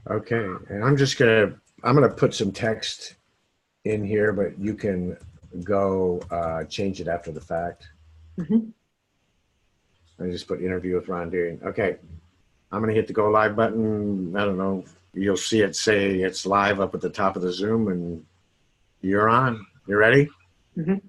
Okay, and I'm gonna put some text in here, but you can go change it after the fact. Mhm. I just put interview with Ron Deering. Okay, I'm gonna hit the go live button. I don't know. You'll see it say it's live up at the top of the Zoom, and you're on. You ready? Mhm.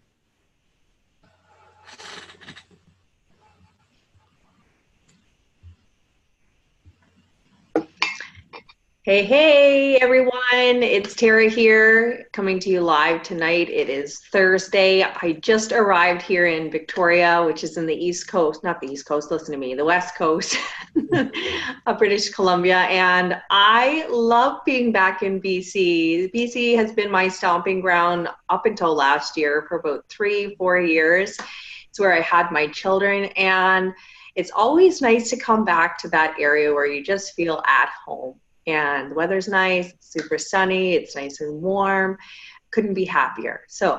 Hey, hey, everyone. It's Tara here coming to you live tonight. It is Thursday. I just arrived here in Victoria, which is in the East Coast, not the East Coast, listen to me, the West Coast of British Columbia. And I love being back in BC. BC has been my stomping ground up until last year for about 3-4 years. It's where I had my children. And it's always nice to come back to that area where you just feel at home. And the weather's nice, it's super sunny, it's nice and warm. Couldn't be happier. So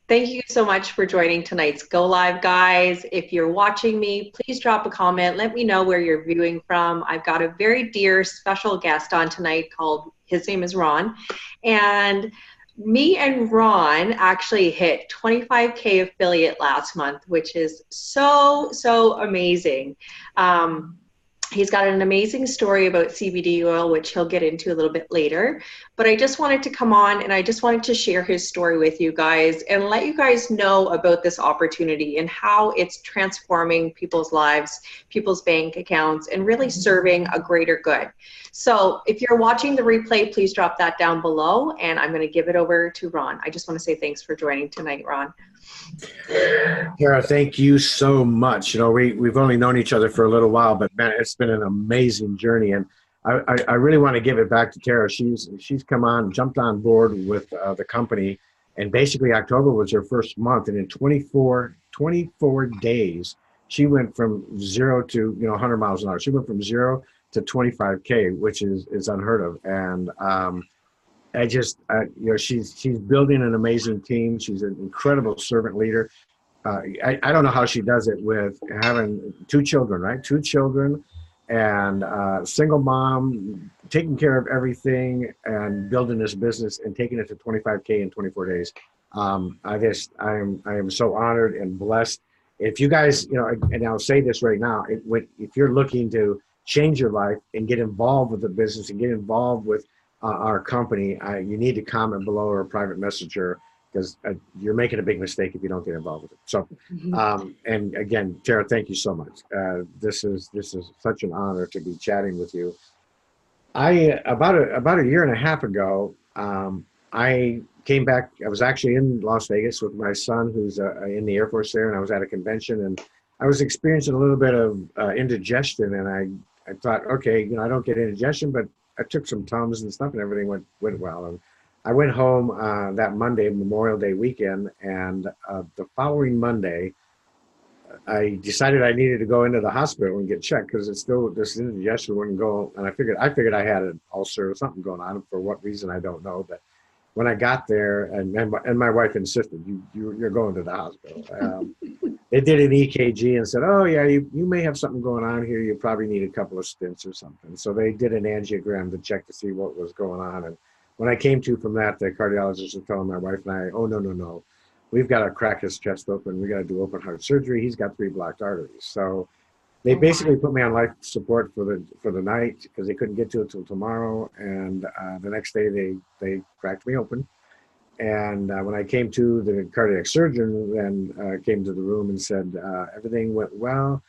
thank you so much for joining tonight's Go Live, guys. If you're watching me, please drop a comment. Let me know where you're viewing from. I've got a very dear special guest on tonight his name is Ron. And me and Ron actually hit 25K affiliate last month, which is so, so amazing. He's got an amazing story about CBD oil, which he'll get into a little bit later. But I just wanted to come on and I just wanted to share his story with you guys and let you guys know about this opportunity and how it's transforming people's lives, people's bank accounts, and really serving a greater good. So if you're watching the replay, please drop that down below and I'm going to give it over to Ron. I just want to say thanks for joining tonight, Ron. Tara, thank you so much. You know, we've only known each other for a little while, but man, it's been an amazing journey. And I really want to give it back to Tara. She's come on, jumped on board with the company, and basically October was her first month. And in 24 days, she went from zero to 100 miles an hour. She went from 0 to 25K, which is unheard of. And she's building an amazing team. She's an incredible servant leader. I don't know how she does it with having two children, right? Two children and single mom, taking care of everything and building this business and taking it to 25K in 24 days. I am so honored and blessed. If you guys, and I'll say this right now, if you're looking to change your life and get involved with the business and get involved with our company, you need to comment below or a private messenger because you're making a big mistake if you don't get involved with it. So, and again, Tara, thank you so much. This is such an honor to be chatting with you. About a year and a half ago, I came back. I was actually in Las Vegas with my son, who's in the Air Force there, and I was at a convention, and I was experiencing a little bit of indigestion, and I thought, okay, I don't get indigestion, but I took some Tums and stuff, and everything went well. And I went home that Monday, Memorial Day weekend, and the following Monday, I decided I needed to go into the hospital and get checked because it's still this indigestion wouldn't go. And I figured I had an ulcer or something going on. For what reason I don't know. But when I got there, and my wife insisted, you're going to the hospital. They did an EKG and said, oh yeah, you may have something going on here. You probably need a couple of stents or something. So they did an angiogram to check to see what was going on. And when I came to from that, the cardiologist was telling my wife and I, oh, no. We've got to crack his chest open. We got to do open heart surgery. He's got 3 blocked arteries. So they basically put me on life support for the night because they couldn't get to it till tomorrow. And the next day they cracked me open. And when I came to, the cardiac surgeon then came to the room and said, everything went well.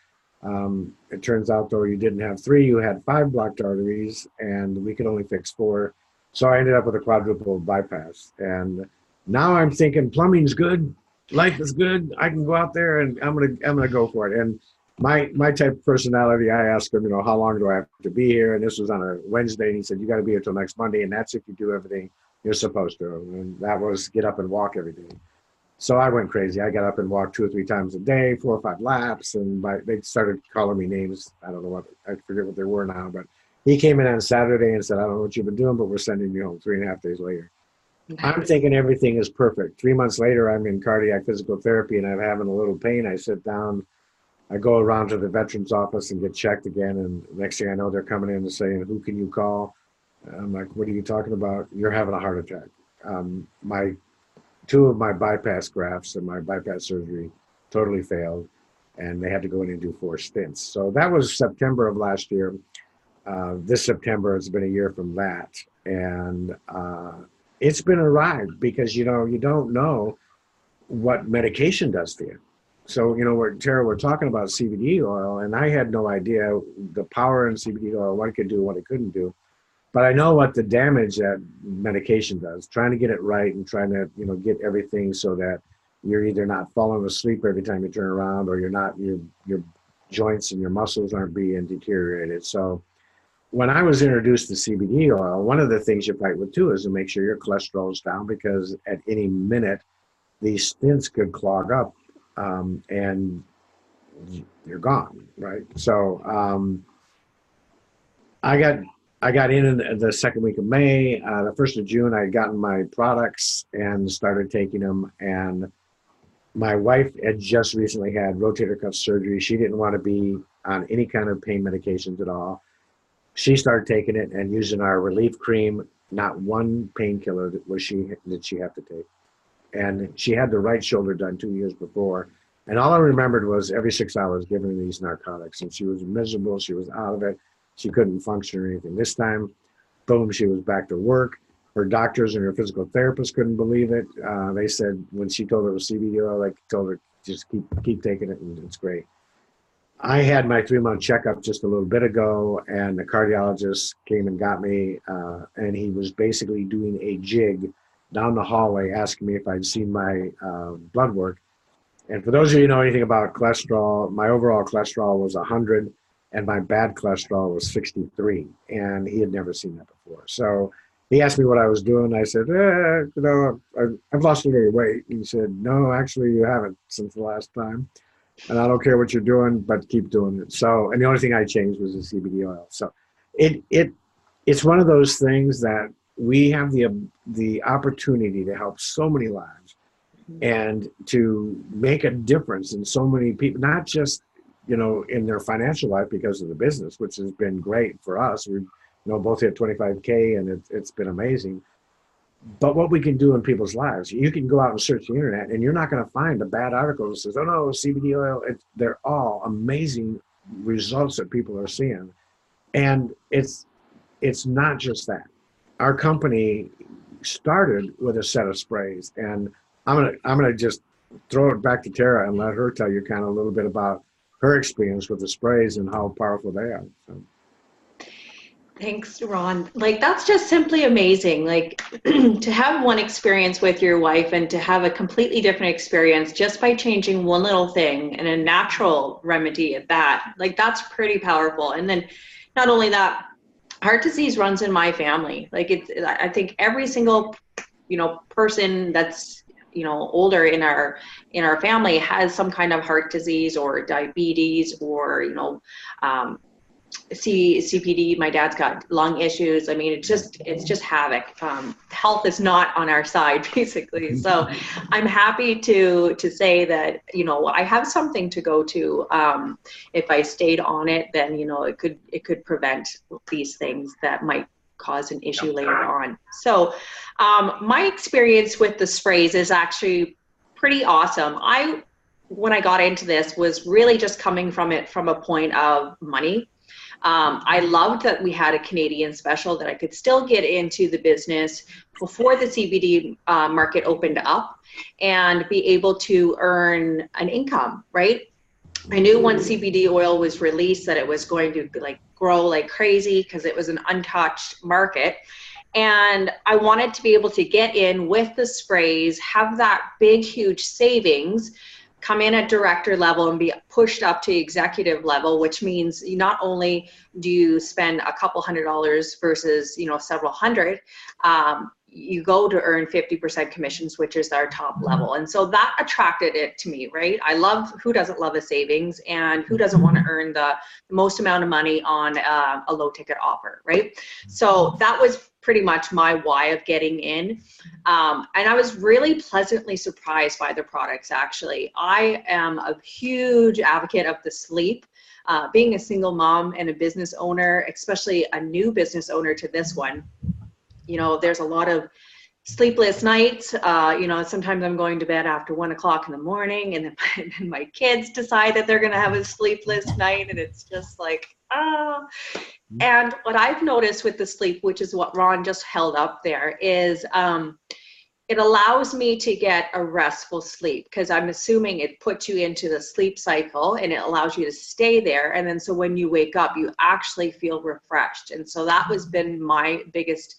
It turns out, though, you didn't have 3, you had 5 blocked arteries, and we could only fix 4. So I ended up with a quadruple bypass. And now I'm thinking plumbing's good, life is good. I can go out there and I'm gonna go for it. And my type of personality, I asked him, how long do I have to be here? And this was on a Wednesday, and he said, you got to be here till next Monday, and that's if you do everything you're supposed to. And that was get up and walk every day. So I went crazy. I got up and walked 2 or 3 times a day, 4 or 5 laps, and they started calling me names. I don't know I forget what they were now, but he came in on Saturday and said, I don't know what you've been doing, but we're sending you home 3.5 days later. I'm thinking everything is perfect. 3 months later, I'm in cardiac physical therapy and I'm having a little pain. I sit down, I go around to the veterans office and get checked again. And next thing I know, they're coming in and saying, who can you call? I'm like, what are you talking about? You're having a heart attack. My two of my bypass grafts and my bypass surgery totally failed, and they had to go in and do 4 stents. So that was September of last year. This September, it's been a year from that, and it's been a ride because you don't know what medication does to you. So Tara, we're talking about CBD oil, and I had no idea the power in CBD oil, what it could do, what it couldn't do. But I know what the damage that medication does, trying to get it right and trying to, get everything so that you're either not falling asleep every time you turn around, or your joints and your muscles aren't being deteriorated. So when I was introduced to CBD oil, one of the things you fight with too is to make sure your cholesterol is down, because at any minute, these stents could clog up, and you're gone, right? So I got in the second week of May. The 1st of June, I had gotten my products and started taking them. And my wife had just recently had rotator cuff surgery. She didn't want to be on any kind of pain medications at all. She started taking it and using our relief cream. Not one painkiller did she have to take. And she had the right shoulder done 2 years before. And all I remembered was every 6 hours giving her these narcotics. And she was miserable. She was out of it. She couldn't function or anything. This time, boom, she was back to work. Her doctors and her physical therapist couldn't believe it. They said when she told her it was CBD oil, I told her just keep taking it, and it's great. I had my 3-month checkup just a little bit ago, and the cardiologist came and got me, and he was basically doing a jig down the hallway, asking me if I'd seen my blood work. And for those of you who know anything about cholesterol, my overall cholesterol was 100. And my bad cholesterol was 63, and he had never seen that before. So he asked me what I was doing. I said, I've lost a little weight. He said, no, actually you haven't since the last time. And I don't care what you're doing, but keep doing it. So, and the only thing I changed was the CBD oil. So it's one of those things that we have the opportunity to help so many lives and to make a difference in so many people, not just in their financial life because of the business, which has been great for us. We've both hit 25K, and it's been amazing. But what we can do in people's lives, you can go out and search the internet, and you're not going to find a bad article that says, oh no, CBD oil. They're all amazing results that people are seeing. And it's not just that. Our company started with a set of sprays, and I'm gonna just throw it back to Tara and let her tell you kind of a little bit about her experience with the sprays and how powerful they are. So. Thanks, Ron. Like, that's just simply amazing. Like, to have one experience with your wife and to have a completely different experience just by changing one little thing and a natural remedy at that, like, that's pretty powerful. And then not only that, heart disease runs in my family. Like, I think every single, person that's, older in our family has some kind of heart disease or diabetes or, CPD. My dad's got lung issues. I mean, it's just havoc. Health is not on our side, basically. So I'm happy to say that, I have something to go to. If I stayed on it, then, it could prevent these things that might cause an issue later on. So my experience with the sprays is actually pretty awesome. When I got into this, was really just coming from it from a point of money. I loved that we had a Canadian special, that I could still get into the business before the CBD market opened up and be able to earn an income, right? I knew once CBD oil was released that it was going to grow like crazy because it was an untouched market. And I wanted to be able to get in with the sprays, have that big, huge savings, come in at director level and be pushed up to executive level, which means not only do you spend a couple $100s versus, several hundred, you go to earn 50% commissions, which is our top level. And so that attracted it to me, right? Who doesn't love a savings, and who doesn't want to earn the most amount of money on a low ticket offer, right? So that was pretty much my why of getting in. And I was really pleasantly surprised by the products, actually. I am a huge advocate of the sleep. Being a single mom and a business owner, especially a new business owner to this one, you know, there's a lot of sleepless nights. You know, sometimes I'm going to bed after 1 o'clock in the morning, and then my kids decide that they're going to have a sleepless night, and it's just like, ah. And what I've noticed with the sleep, which is what Ron just held up there, is it allows me to get a restful sleep, because I'm assuming it puts you into the sleep cycle and it allows you to stay there. And then so when you wake up, you actually feel refreshed. And so that has been my biggest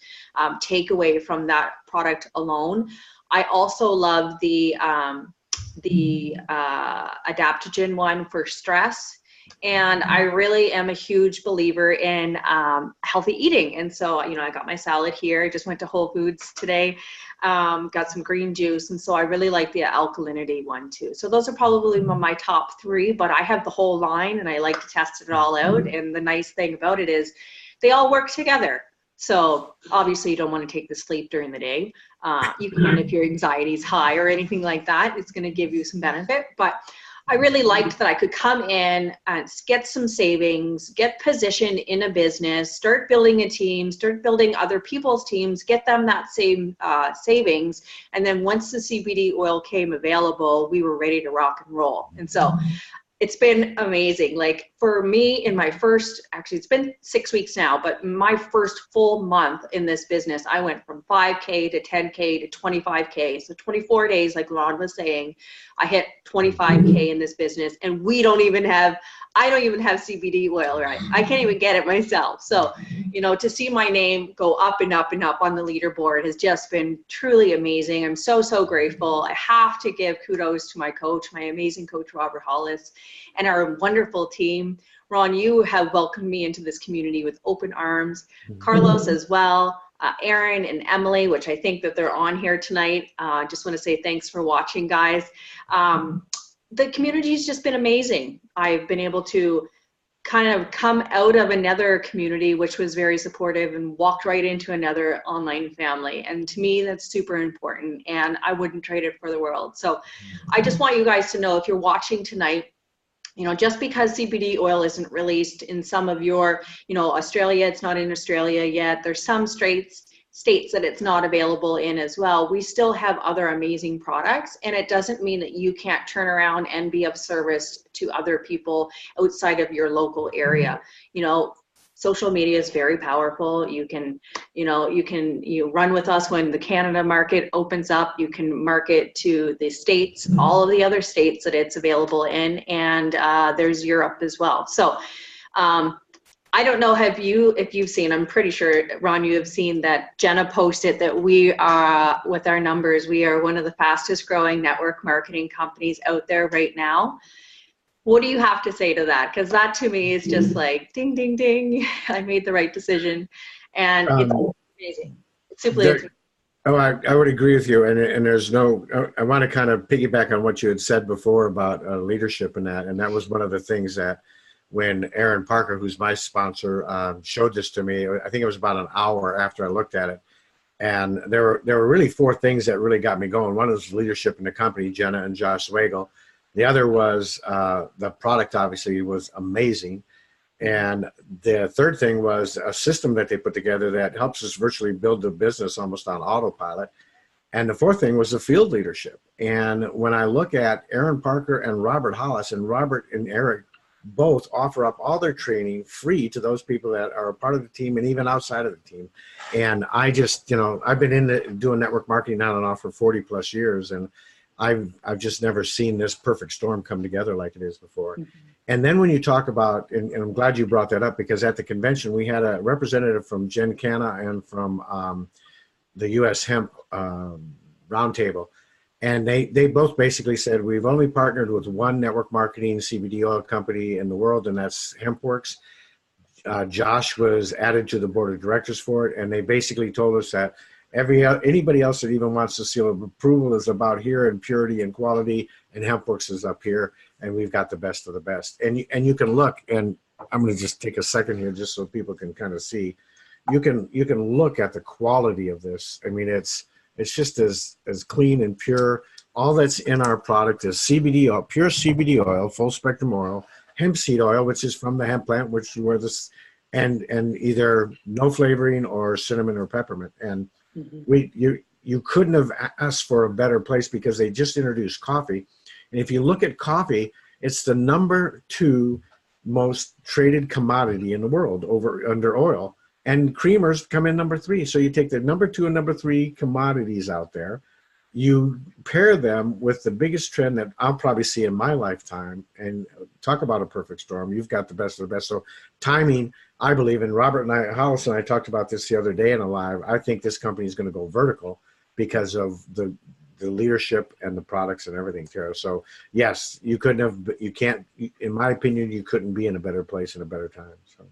takeaway from that product alone. I also love the adaptogen one for stress. And I really am a huge believer in healthy eating. And so, you know, I got my salad here. I just went to Whole Foods today, got some green juice. And so I really like the alkalinity one too. So those are probably my top 3, but I have the whole line and I like to test it all out. And the nice thing about it is they all work together. So obviously you don't want to take the sleep during the day. You can, if your anxiety is high or anything like that, it's going to give you some benefit. But I really liked that I could come in and get some savings, get positioned in a business, start building a team, start building other people's teams, get them that same savings. And then once the CBD oil came available, we were ready to rock and roll. And so it's been amazing. Like for me in my first, actually it's been 6 weeks now, but my first full month in this business, I went from 5K to 10K to 25K. So 24 days, like Ron was saying, I hit 25K in this business, and I don't even have CBD oil, right? I can't even get it myself. So, you know, to see my name go up and up and up on the leaderboard has just been truly amazing. I'm so, so grateful. I have to give kudos to my coach, my amazing coach, Robert Hollis, and our wonderful team. Ron, you have welcomed me into this community with open arms. Carlos as well. Aron and Emily, which I think that they're on here tonight. Just want to say thanks for watching, guys. The community's just been amazing. I've been able to kind of come out of another community, which was very supportive, and walked right into another online family. And to me, that's super important, and I wouldn't trade it for the world. So I just want you guys to know, if you're watching tonight, you know, just because CBD oil isn't released in some of your, you know, Australia, it's not in Australia yet. There's some states that it's not available in as well. We still have other amazing products, and it doesn't mean that you can't turn around and be of service to other people outside of your local area. You know, social media is very powerful. You can run with us when the Canada market opens up. You can market to the states, all of the other states that it's available in, and there's Europe as well. So I don't know if you've seen, I'm pretty sure, Ron, you have seen that Jenna posted that we are, with our numbers, we are one of the fastest growing network marketing companies out there right now. What do you have to say to that? Because that to me is just like, ding, ding, ding, I made the right decision. And it's amazing. It's simply I would agree with you. And there's no, I want to kind of piggyback on what you had said before about leadership and that. And that was one of the things that when Aron Parker, who's my sponsor, showed this to me, I think it was about an hour after I looked at it. And there were really 4 things that really got me going. One was leadership in the company, Jenna and Josh Swagel. The other was the product obviously was amazing. And the third thing was a system that they put together that helps us virtually build the business almost on autopilot. And the fourth thing was the field leadership. And when I look at Aron Parker and Robert Hollis, and Robert and Eric both offer up all their training free to those people that are a part of the team and even outside of the team. And I just, you know, I've been doing network marketing on and off for 40 plus years, and I've just never seen this perfect storm come together like it is before. Mm-hmm. And then when you talk about, and I'm glad you brought that up, because at the convention we had a representative from Gen Canna and from the U.S. Hemp Roundtable. And they both basically said, we've only partnered with one network marketing CBD oil company in the world, and that's HempWorks. Josh was added to the board of directors for it, and they basically told us that anybody else that even wants to seal of approval is about here, and purity and quality, and HempWorks is up here, and we've got the best of the best. And you can look, and I'm going to just take a second here just so people can kind of see. you can look at the quality of this. I mean, it's just as clean and pure. All that's in our product is CBD oil, pure CBD oil, full spectrum oil, hemp seed oil, which is from the hemp plant, which is where this, and either no flavoring or cinnamon or peppermint. And you couldn't have asked for a better place, because they just introduced coffee. And if you look at coffee, it's the #2 most traded commodity in the world under oil. And creamers come in #3. So you take the #2 and #3 commodities out there, you pair them with the biggest trend that I'll probably see in my lifetime, and talk about a perfect storm. You've got the best of the best. So timing, I believe, and Robert Hollis and I talked about this the other day in a live, I think this company is going to go vertical because of the leadership and the products and everything, Tara. So yes, you can't, in my opinion, you couldn't be in a better place in a better time. So.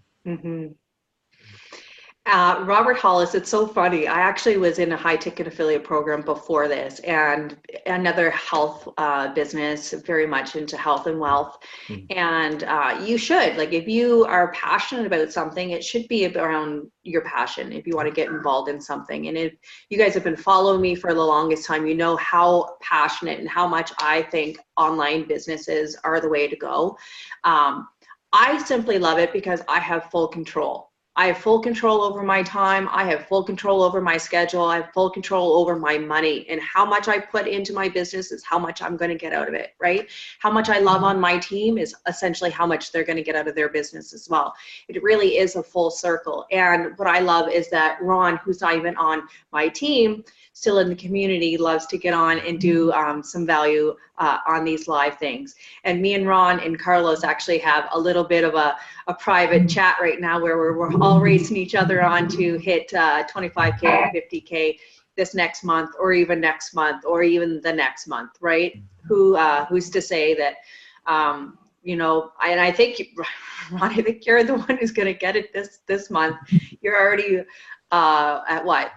Robert Hollis, it's so funny. I actually was in a high ticket affiliate program before this, and another health business, very much into health and wealth. And you should, like, if you are passionate about something, it should be around your passion if you want to get involved in something. And if you guys have been following me for the longest time, you know how passionate and how much I think online businesses are the way to go. I simply love it because I have full control. I have full control over my time. I have full control over my schedule. I have full control over my money, and how much I put into my business is how much I'm going to get out of it, right? How much I love on my team is essentially how much they're going to get out of their business as well. It really is a full circle. And what I love is that Ron, who's not even on my team, still in the community, loves to get on and do some value on these live things. And me and Ron and Carlos actually have a little bit of a private chat right now where we're all racing each other on to hit 25K and 50K this next month, or even next month, or even the next month, right? Who's to say that, you know, and I think, Ron, I think you're the one who's going to get it this month. You're already at what,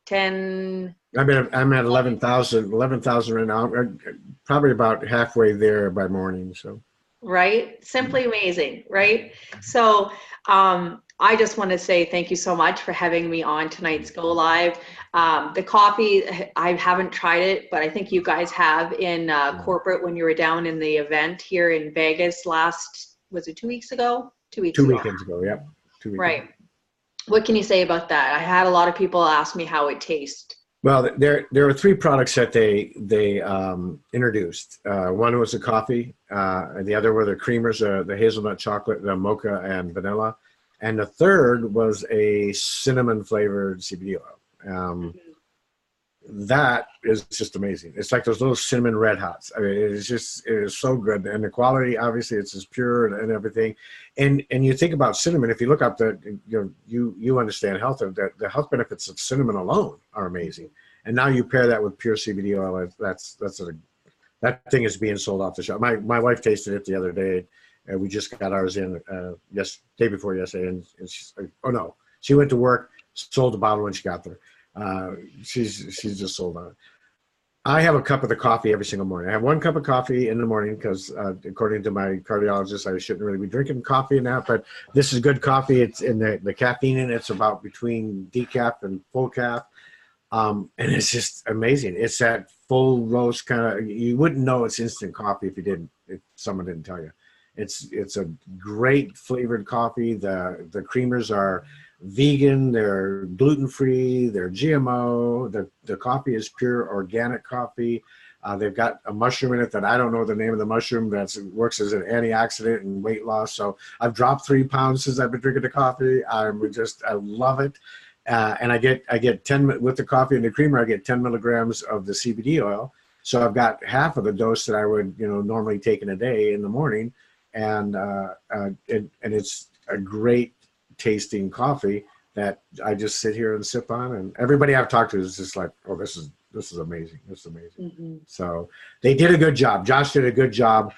10? I'm at 11,000 right now. I'm probably about halfway there by morning. So. Right? Simply amazing, right? So I just want to say thank you so much for having me on tonight's Go Live. The coffee, I haven't tried it, but I think you guys have in corporate when you were down in the event here in Vegas was it 2 weeks ago? 2 weeks ago. 2 weekends ago, yep. 2 weekends. Right. What can you say about that? I had a lot of people ask me how it tastes. Well, there are 3 products that they introduced. One was the coffee, and the other were the creamers, the hazelnut chocolate, the mocha, and vanilla. And the third was a cinnamon flavored CBD oil. That is just amazing. It's like those little cinnamon red hots. I mean, it is so good. And the quality, obviously, it's as pure and everything. And you think about cinnamon, if you look up you understand health, the health benefits of cinnamon alone are amazing. And now you pair that with pure CBD oil, that thing is being sold off the shelf. My wife tasted it the other day, and we just got ours in day before yesterday, and she's like, oh no, she went to work, sold the bottle when she got there. She's just sold on it. I have a cup of the coffee every single morning. I have 1 cup of coffee in the morning because according to my cardiologist, I shouldn't really be drinking coffee and that, but this is good coffee. It's in the caffeine in it's about between decaf and full calf. And it's just amazing. It's that full roast kind of, you wouldn't know it's instant coffee if someone didn't tell you. It's a great flavored coffee. The creamers are vegan, they're gluten-free, they're GMO, the coffee is pure organic coffee. They've got a mushroom in it that I don't know the name of the mushroom that works as an antioxidant and weight loss. So I've dropped 3 pounds since I've been drinking the coffee. I love it. And I get 10 with the coffee and the creamer, I get 10 milligrams of the CBD oil. So I've got half of the dose that I would, normally take in a day in the morning. And it's a great tasting coffee that I just sit here and sip on, and everybody I've talked to is just like, oh, this is amazing. This is amazing. So they did a good job. Josh did a good job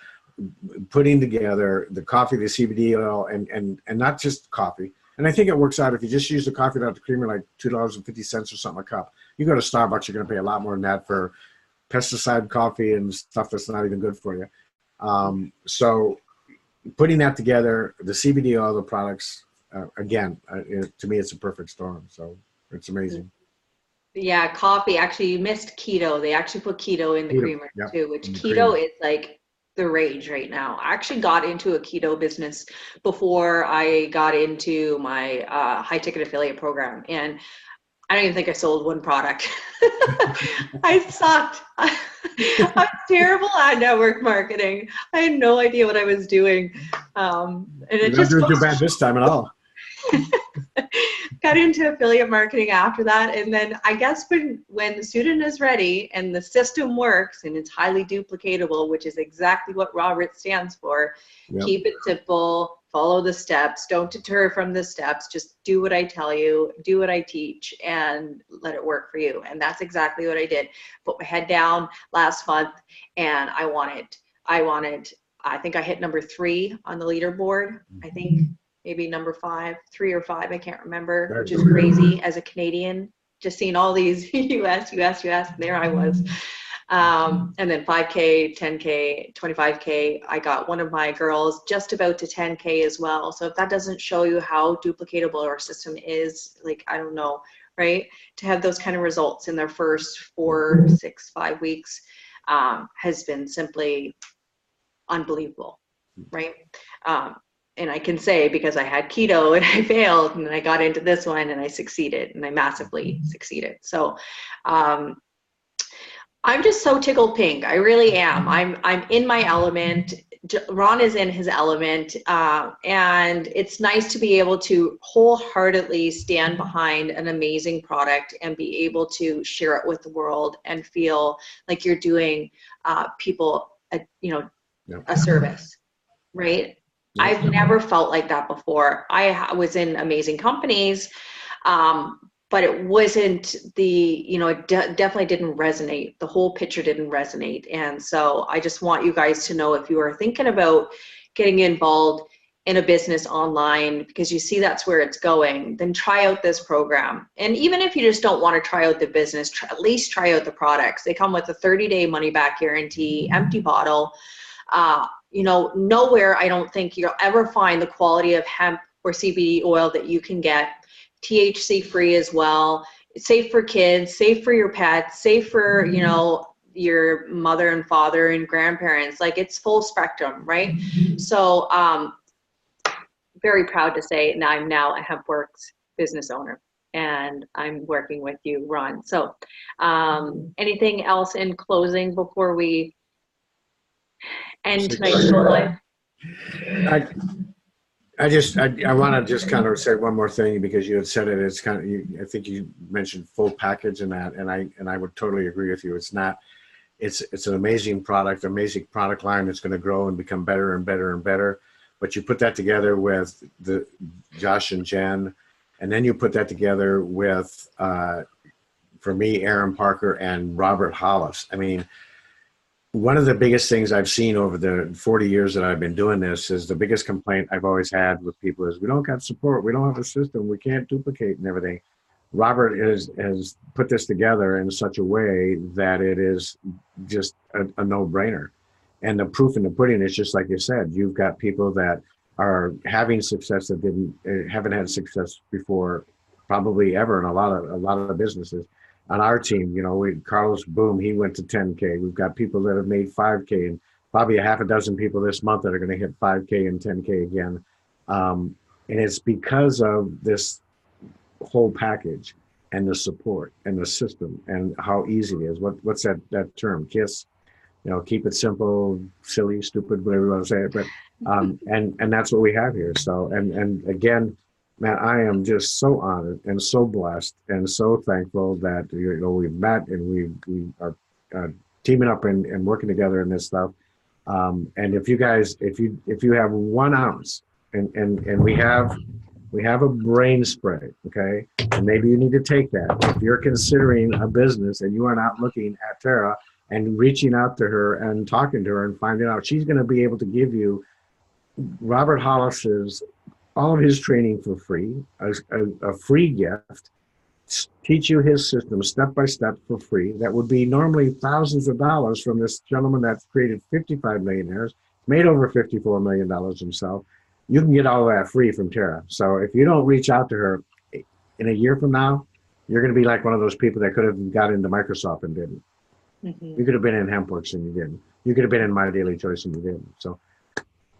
putting together the coffee, the CBD oil, and not just coffee. And I think it works out if you just use the coffee without the creamer, like $2.50 or something a cup. You go to Starbucks, you're going to pay a lot more than that for pesticide coffee and stuff that's not even good for you. So putting that together, the CBD oil, the products, again, to me, it's a perfect storm. So it's amazing. Yeah, coffee. Actually, you missed keto. They actually put keto in the creamer too, which keto is like the rage right now. I actually got into a keto business before I got into my high ticket affiliate program, and I don't even think I sold one product. I sucked. I'm terrible at network marketing. I had no idea what I was doing, and it just not doing too bad this time at all. Got into affiliate marketing after that, and then I guess when the student is ready and the system works and it's highly duplicatable, which is exactly what Robert stands for. Yep. Keep it simple, follow the steps, don't deter from the steps, just do what I tell you, do what I teach, and let it work for you. And that's exactly what I did. Put my head down last month, and I think I hit number 3 on the leaderboard. I think maybe number 5, 3 or 5, I can't remember, which is crazy as a Canadian, just seeing all these US, and there I was. And then 5K, 10K, 25K, I got one of my girls just about to 10K as well. So if that doesn't show you how duplicatable our system is, like, I don't know, right? To have those kind of results in their first 4, 6, 5 weeks has been simply unbelievable, right? And I can say, because I had keto and I failed, and I got into this one and I succeeded, and I massively succeeded. So I'm just so tickled pink. I really am. I'm in my element. Ron is in his element. And it's nice to be able to wholeheartedly stand behind an amazing product and be able to share it with the world and feel like you're doing people a service, right? I've never felt like that before. I was in amazing companies, but it wasn't it definitely didn't resonate. The whole picture didn't resonate. And so I just want you guys to know, if you are thinking about getting involved in a business online, because you see that's where it's going, then try out this program. And even if you just don't want to try out the business, at least try out the products. They come with a 30-day money-back guarantee, empty bottle. Nowhere I don't think you'll ever find the quality of hemp or CBD oil that you can get. THC free as well. It's safe for kids, safe for your pets, safe for, your mother and father and grandparents. Like, it's full spectrum, right? So very proud to say now I'm now a HempWorks business owner, and I'm working with you, Ron. So anything else in closing before we end tonight's show live? I want to just kind of say one more thing, because you had said it. It's kind of, I think you mentioned full package in that, and I would totally agree with you. It's not. It's an amazing product line that's going to grow and become better and better and better. But you put that together with the Josh and Jen, and then you put that together with, for me, Aron Parker and Robert Hollis. I mean, one of the biggest things I've seen over the 40 years that I've been doing this is the biggest complaint I've always had with people is, we don't got support, we don't have a system, we can't duplicate and everything. Robert has put this together in such a way that it is just a no-brainer. And the proof in the pudding is just like you said. You've got people that are having success that haven't had success before, probably ever, in a lot of businesses. On our team, Carlos, boom, he went to 10K. We've got people that have made 5K, and probably a half a dozen people this month that are going to hit 5K and 10K again. And it's because of this whole package and the support and the system and how easy it is. What's that term? KISS. Keep it simple, silly, stupid, whatever you want to say it. But and that's what we have here. So and again, man, I am just so honored and so blessed and so thankful that we've met and we are teaming up and working together in this stuff. And if you guys, if you have 1 ounce, and we have a brain spray, okay, and maybe you need to take that. If you're considering a business and you are not looking at Tara and reaching out to her and talking to her and finding out, she's going to be able to give you Robert Hollis's all of his training for free, a free gift, teach you his system step by step for free. That would be normally thousands of dollars from this gentleman that's created 55 millionaires, made over $54 million himself. you can get all of that free from Tara. So if you don't reach out to her in a year from now, you're going to be like one of those people that could have got into Microsoft and didn't. Mm-hmm. You could have been in HempWorks and you didn't. You could have been in My Daily Choice and you didn't. So,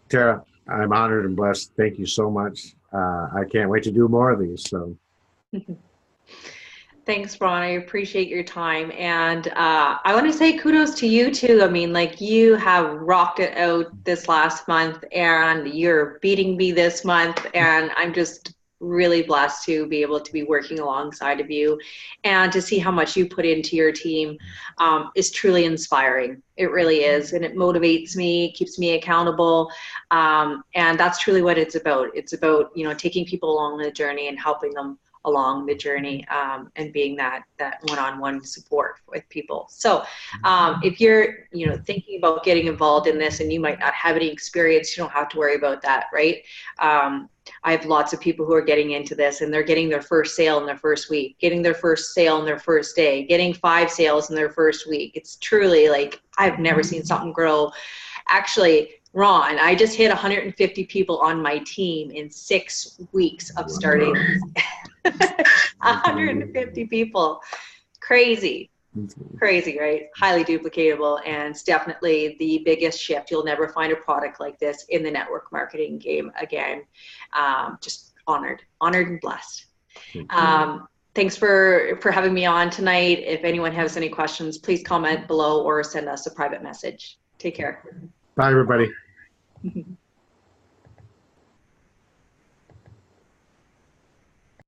Tara, I'm honored and blessed. Thank you so much. I can't wait to do more of these. So, thanks, Ron. I appreciate your time. And I want to say kudos to you too. I mean, like, you have rocked it out this last month and you're beating me this month. And I'm just really blessed to be able to be working alongside of you, and to see how much you put into your team is truly inspiring. It really is. And it motivates me, keeps me accountable. And that's truly what it's about. It's about, you know, taking people along the journey and helping them along the journey, and being that one-on-one support with people. So if you're, you know, thinking about getting involved in this and you might not have any experience, you don't have to worry about that, right? I have lots of people who are getting into this and they're getting their first sale in their first week, getting their first sale in their first day, getting 5 sales in their first week. It's truly like, I've never seen something grow. Actually, Ron, I just hit 150 people on my team in 6 weeks of starting. 150 people. Crazy. Crazy, right? Highly duplicatable, and it's definitely the biggest shift. You'll never find a product like this in the network marketing game again. Just honored and blessed. Thanks for having me on tonight. If anyone has any questions, please comment below or send us a private message. Take care. Bye, everybody.